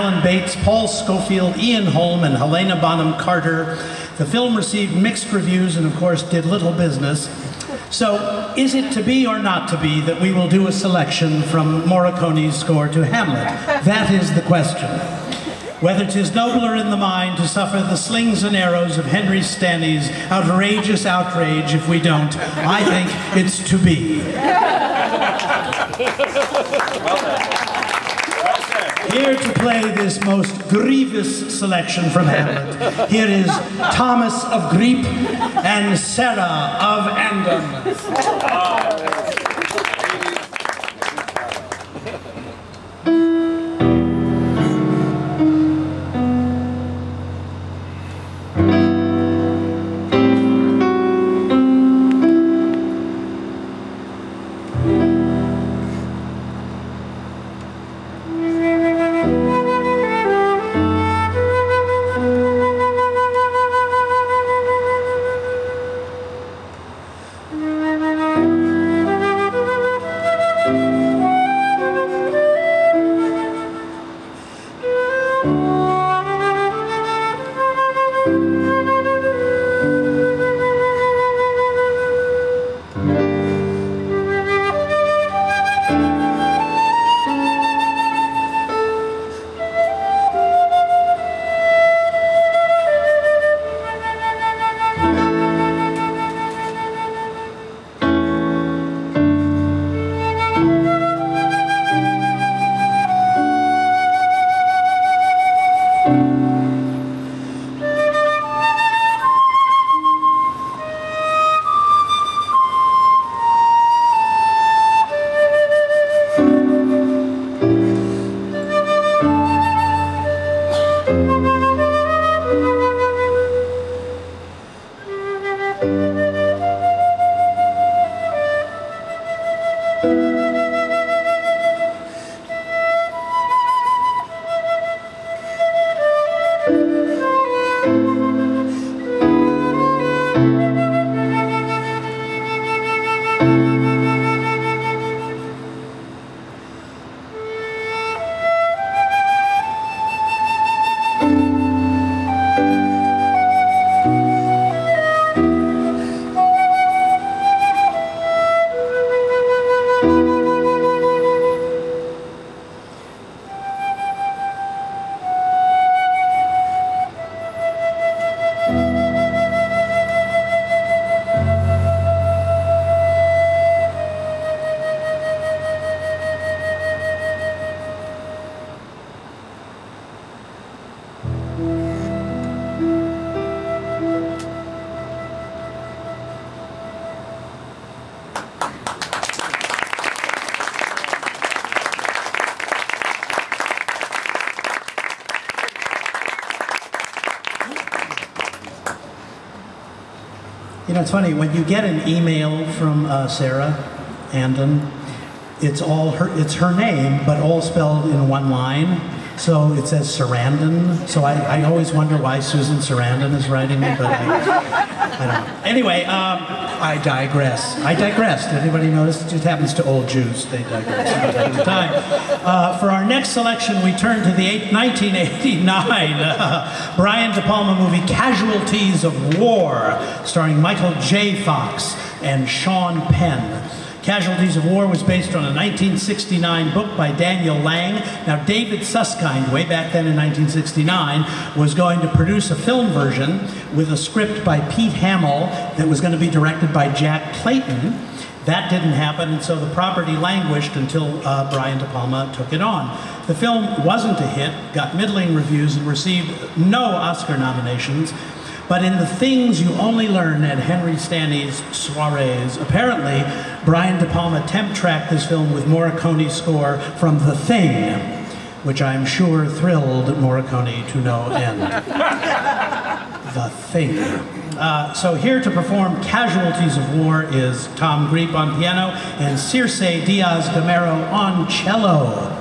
Alan Bates, Paul Schofield, Ian Holm, and Helena Bonham Carter. The film received mixed reviews and, of course, did little business. So, is it to be or not to be that we will do a selection from Morricone's score to Hamlet? That is the question. Whether 'tis nobler in the mind to suffer the slings and arrows of Henry Stanley's outrageous outrage if we don't, I think it's to be. Here to play this most grievous selection from Hamlet, here is Thomas of Grip and Sarah of Andon. You know, it's funny, when you get an email from Sarah Andon, it's her name, but all spelled in one line. So it says Sarandon. So I always wonder why Susan Sarandon is writing me, but I don't know. Anyway, I digress. I digressed. Anybody notice? It just happens to old Jews. They digress from time to time. For our next selection, we turn to the 1989 Brian De Palma movie Casualties of War, starring Michael J. Fox and Sean Penn. Casualties of War was based on a 1969 book by Daniel Lang. Now, David Susskind, way back then in 1969, was going to produce a film version with a script by Pete Hamill that was going to be directed by Jack Clayton. That didn't happen, and so the property languished until Brian De Palma took it on. The film wasn't a hit, got middling reviews, and received no Oscar nominations. But in the things you only learn at Henry Stanley's soirees, apparently Brian De Palma temp-tracked this film with Morricone's score from The Thing, which I'm sure thrilled Morricone to no end. The Thing. So here to perform Casualties of War is Tom Grip on piano and Circe Diaz Gamero on cello.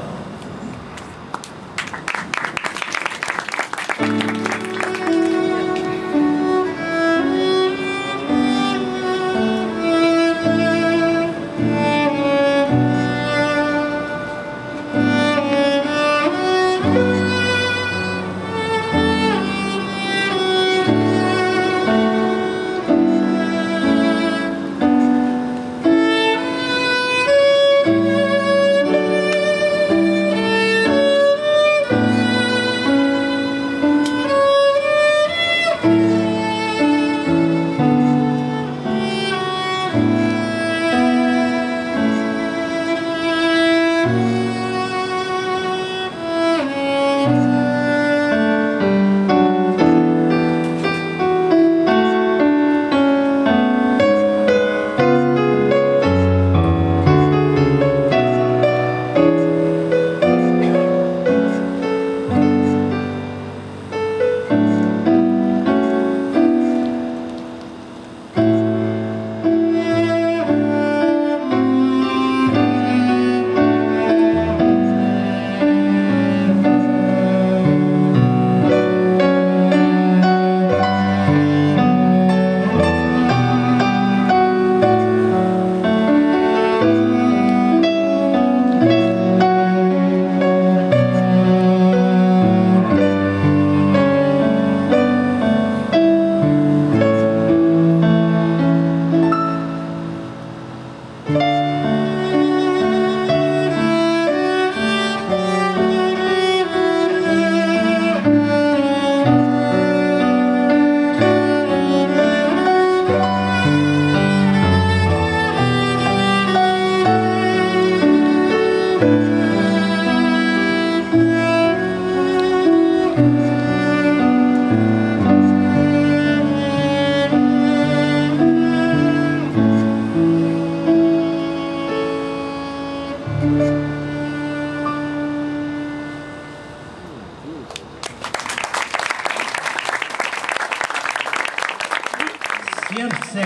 Irse,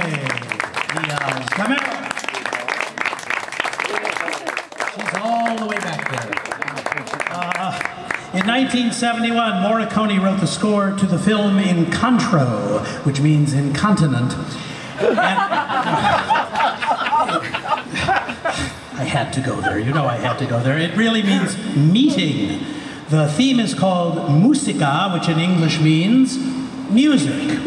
Camero. She's all the way back there. In 1971, Morricone wrote the score to the film Incontro, which means incontinent. I had to go there, you know I had to go there. It really means meeting. The theme is called musica, which in English means music.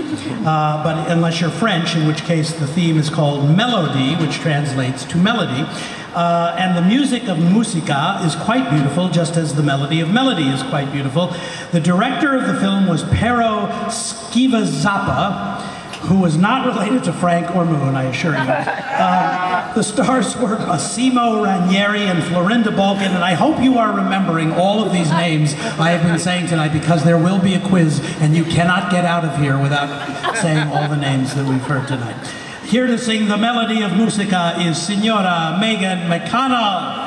But unless you're French, in which case the theme is called melody, which translates to melody. And the music of musica is quite beautiful, just as the melody of melody is quite beautiful. The director of the film was Pero Schivazappa, who was not related to Frank or Moon, I assure you. The stars were Massimo Ranieri and Florinda Balkan, and I hope you are remembering all of these names I have been saying tonight, because there will be a quiz, and you cannot get out of here without saying all the names that we've heard tonight. Here to sing the melody of musica is Signora Megan McConnell.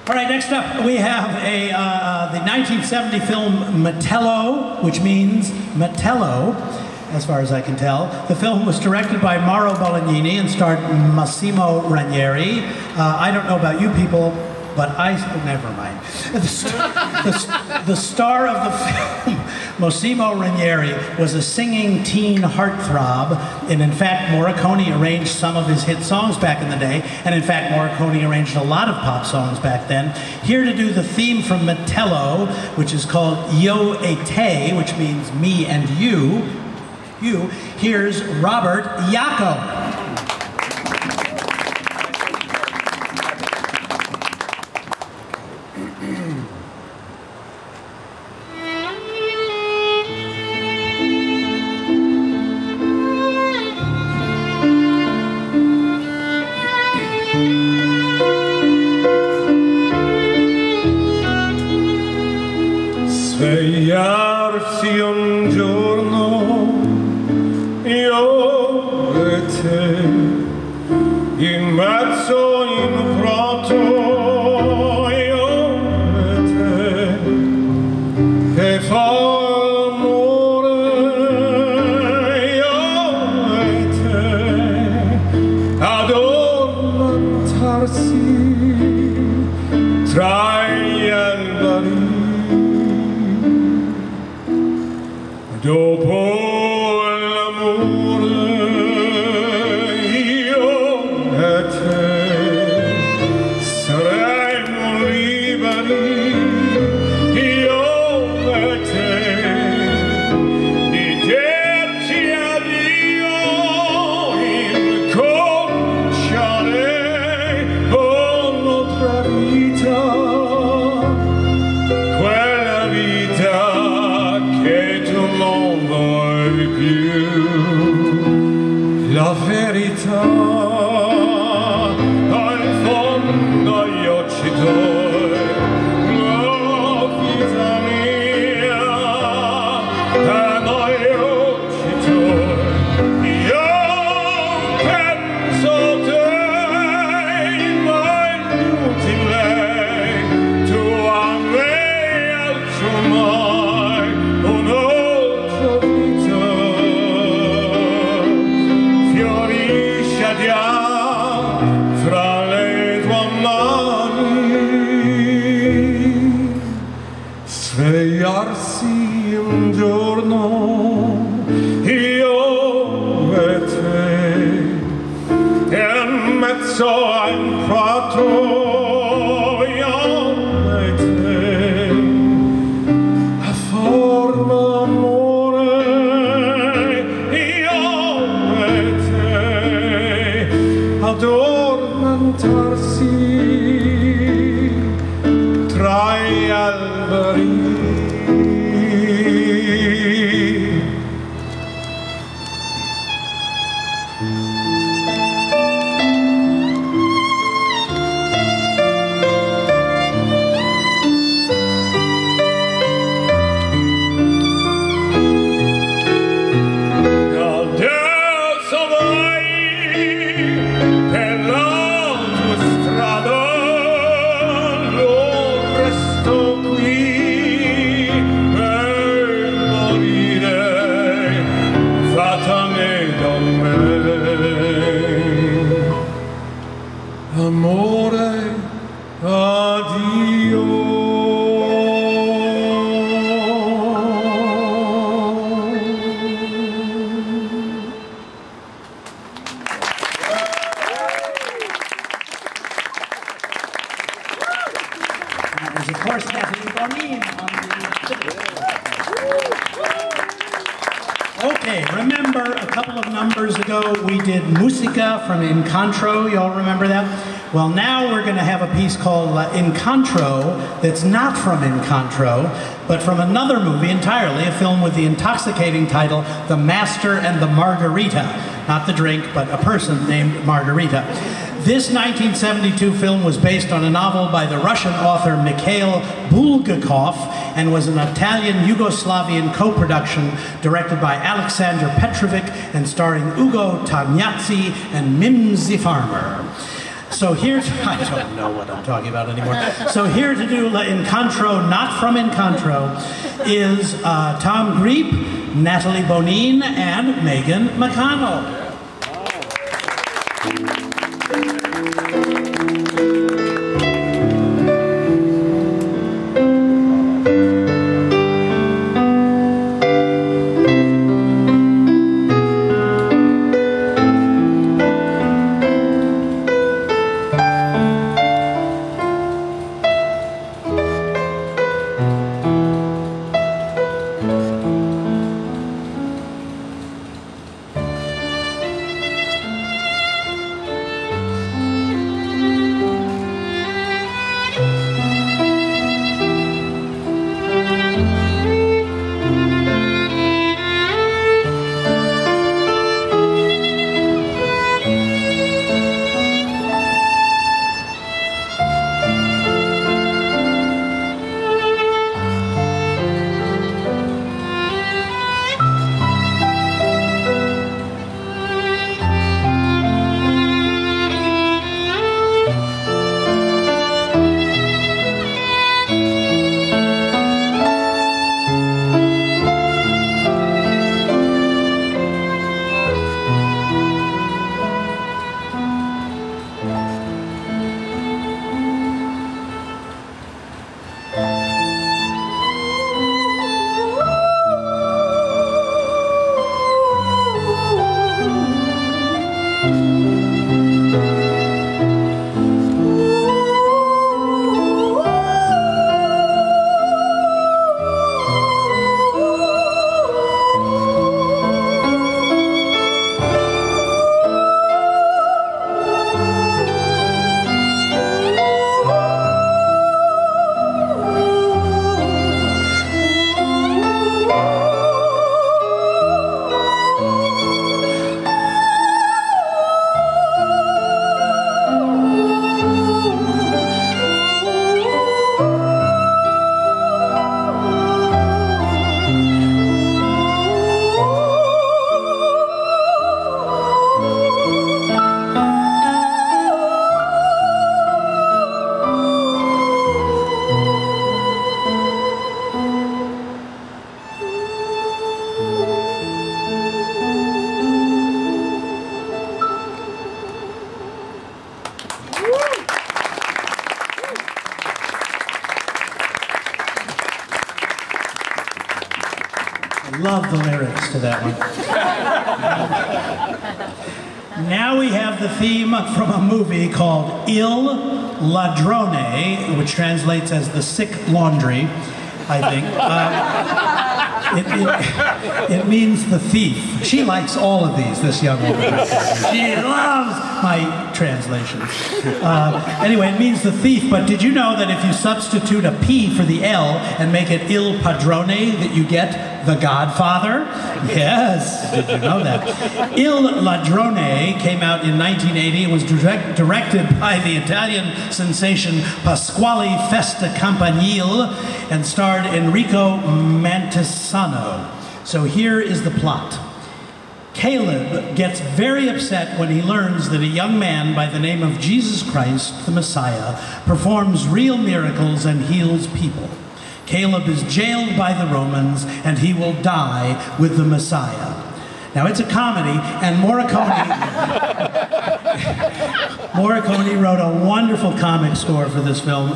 All right, next up we have the 1970 film Metello, which means Metello, as far as I can tell. The film was directed by Mauro Bolognini and starred Massimo Ranieri. I don't know about you people, but never mind. The star of the film, Massimo Ranieri, was a singing teen heartthrob, and in fact Morricone arranged some of his hit songs back in the day, and in fact Morricone arranged a lot of pop songs back then. Here to do the theme from Metello, which is called Io e Te, which means me and you, here's Robert Iacco. Svegliarsi un giorno io e te Dopo l'amore io e te saremo liberi, io e te, di dirci addio, incominciare un'altra vita, quella vita che tu non vuoi più, la verità al fondo io ci do, la vita mia e noi io ci do, io penso a te, ma è inutile, tu a me altro mai, un'altra vita fiorisce già fra le tue mani, svegliarsi un giorno io e te, in mezzo a un prato io e te, a forma amore io e te, addormentarsi tra gli alberi. Adesso vai per l'autostrada, lo resto qui per morire, fatene da me. Amore, addio. That was, of course, Natalie Bonine on the... Okay, remember a couple of numbers ago we did Musica from Incontro, y'all remember that? Well, now we're going to have a piece called Incontro that's not from Incontro, but from another movie entirely, a film with the intoxicating title The Master and the Margarita. Not the drink, but a person named Margarita. This 1972 film was based on a novel by the Russian author Mikhail Bulgakov and was an Italian-Yugoslavian co-production directed by Alexander Petrovic and starring Ugo Tognazzi and Mimsy Farmer. So here, I don't know what I'm talking about anymore. So here to do La Incontro, not from Incontro, is Tom Greep, Natalie Bonine, and Megan McConnell. love the lyrics to that one. Now we have the theme from a movie called Il Ladrone, which translates as the sick laundry, I think. It means the thief. She likes all of these, this young woman. She loves my translations. Anyway, it means the thief, but did you know that if you substitute a P for the L and make it Il Padrone, that you get the Godfather? Yes, did you know that? Il Ladrone came out in 1980. It was directed by the Italian sensation Pasquale Festa Campanile and starred Enrico Mantisano. So here is the plot. Caleb gets very upset when he learns that a young man by the name of Jesus Christ, the Messiah, performs real miracles and heals people. Caleb is jailed by the Romans, and he will die with the Messiah. Now, it's a comedy, and Morricone wrote a wonderful comic score for this film.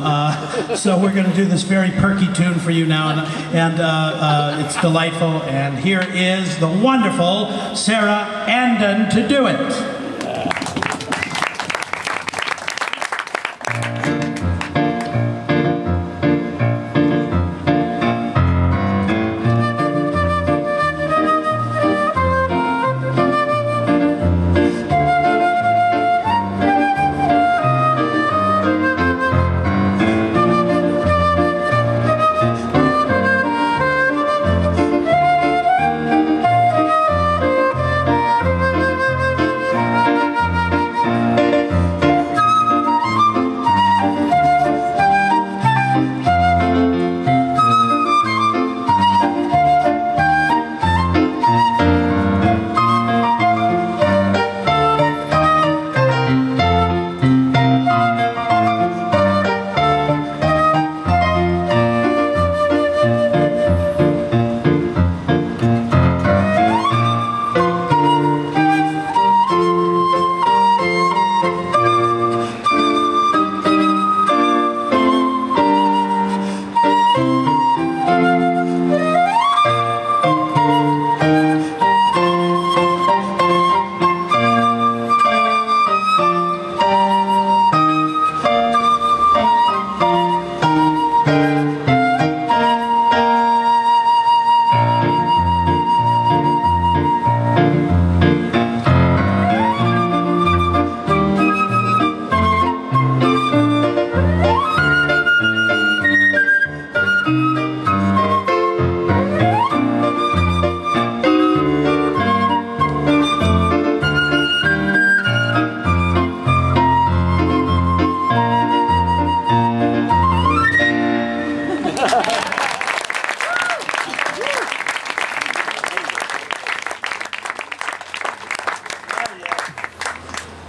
So we're going to do this very perky tune for you now, and it's delightful. And here is the wonderful Sarah Andon to do it.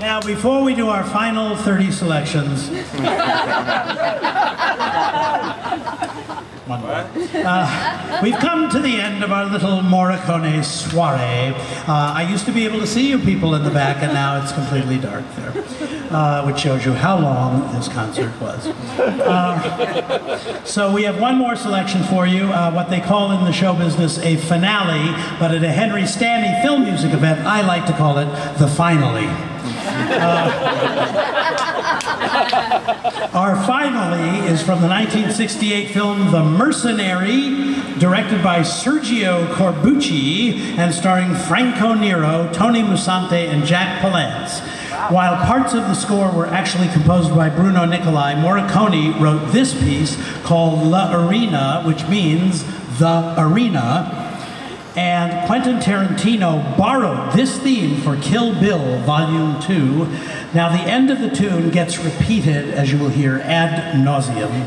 Now, before we do our final 30 selections, we've come to the end of our little Morricone soiree. I used to be able to see you people in the back, and now it's completely dark there, which shows you how long this concert was. So we have one more selection for you, what they call in the show business a finale, but at a Henry Stanley film music event, I like to call it the finale. Our finale is from the 1968 film The Mercenary, directed by Sergio Corbucci and starring Franco Nero, Tony Musante, and Jack Palance. While parts of the score were actually composed by Bruno Nicolai, Morricone wrote this piece called La Arena, which means the arena. And Quentin Tarantino borrowed this theme for Kill Bill Volume 2. Now the end of the tune gets repeated, as you will hear, ad nauseum.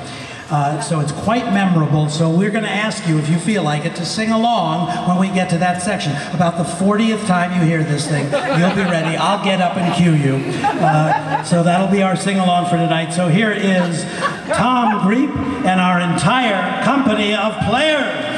So it's quite memorable. So we're going to ask you, if you feel like it, to sing along when we get to that section. About the 40th time you hear this thing, you'll be ready. I'll get up and cue you. So that'll be our sing-along for tonight. So here is Tom Greep and our entire company of players.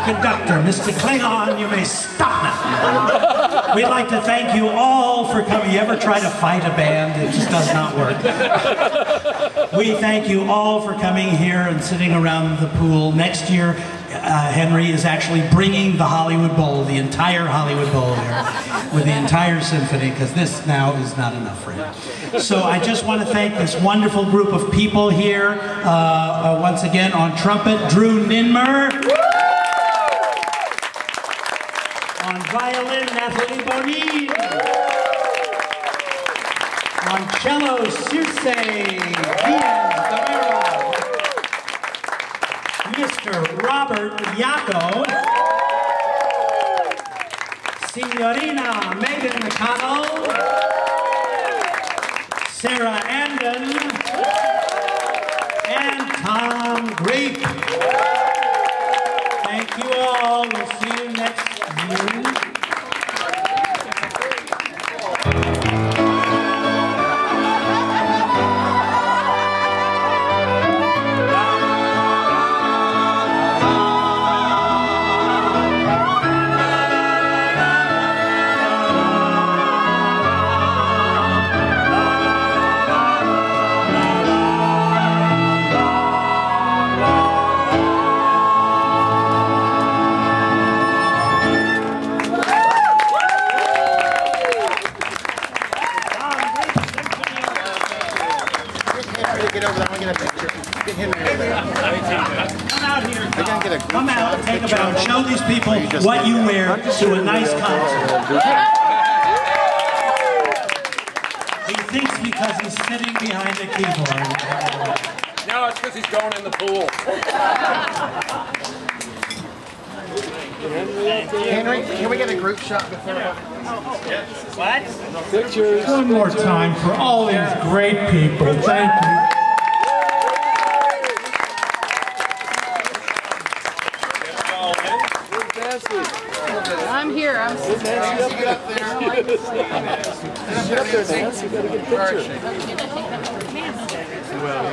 conductor, Mr. Klingon, you may stop now. We'd like to thank you all for coming. You ever try to fight a band? It just does not work. We thank you all for coming here and sitting around the pool. Next year, Henry is actually bringing the Hollywood Bowl, the entire Hollywood Bowl here, with the entire symphony, because this now is not enough for him. So I just want to thank this wonderful group of people here. Once again, on trumpet, Drew Ninmer. On violin, Nathalie Bonin. On cello, Circe Diaz-Gamero. Mr. Robert Yacco, Signorina Megan McConnell, Sarah Andon, and Tom Grape. Thank you all. We'll see you next year. Come out, take a bow, show these people what you wear to a nice concert. He thinks because he's sitting behind the keyboard. No, it's because he's going in the pool. Henry, can we get a group shot before? What? Pictures. One more time for all these great people. Thank you. I'm here. I'm sitting there. Get up there. Get up there, Nancy. You gotta get a picture. Well,